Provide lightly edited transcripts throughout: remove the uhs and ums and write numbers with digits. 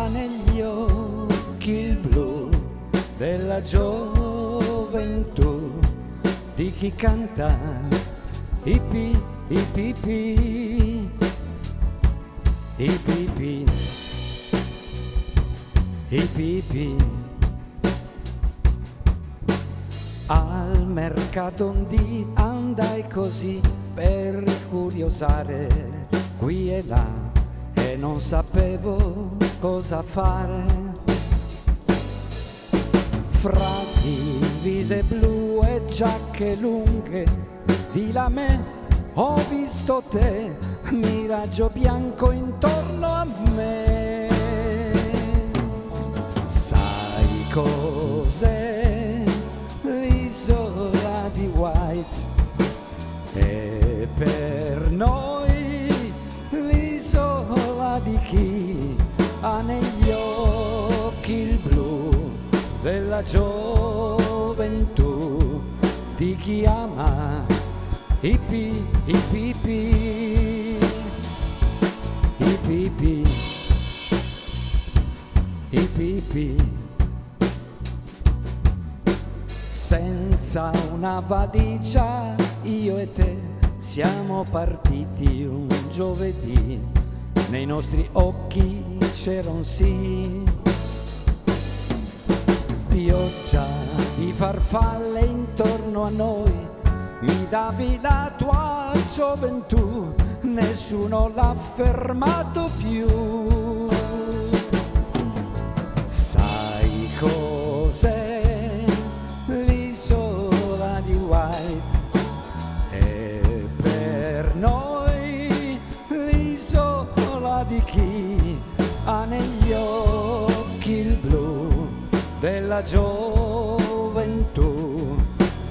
ha negli occhi il blu della gioventù di chi canta i pipì, i pipì, i pipì. Al mercato un dì andai così per curiosare qui e là e non sapevo cosa fare. Fra divise blu e giacche lunghe di là me ho visto te, miraggio bianco intorno a me. Sai cos'è l'isola di White? E per noi l'isola di chi ha negli occhi il blu della gioventù, di chi ama i pipì, i pipì, i pipì. Senza una valigia io e te siamo partiti un giovedì, nei nostri occhi c'era un sì. Pioggia di farfalle intorno a noi, mi davi la tua gioventù, nessuno l'ha fermato più. Sai cos'è l'isola di White? E per noi l'isola di chi ha negli occhi il blu della gioventù,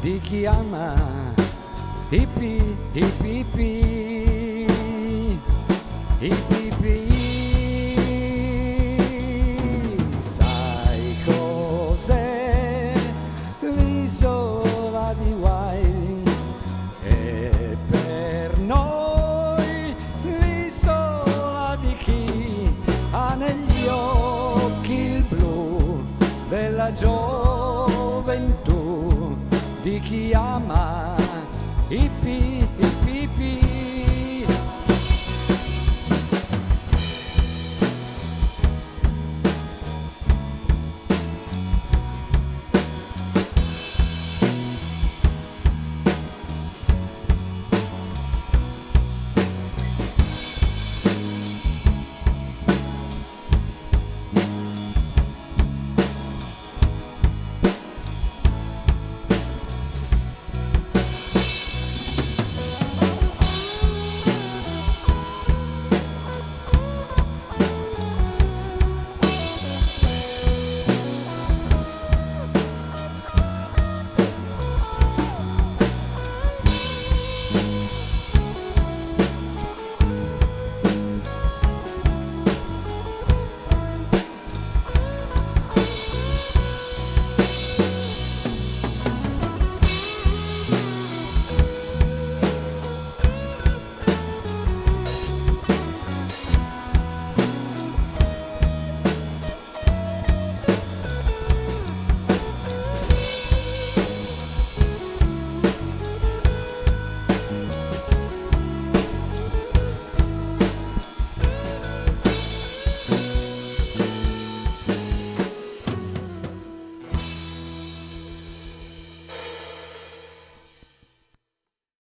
di chi ama i pipì, i pipì. Sai cos'è l'isola di White? E per noi l'isola di chi ha negli occhi il blu della gioventù, di chi ama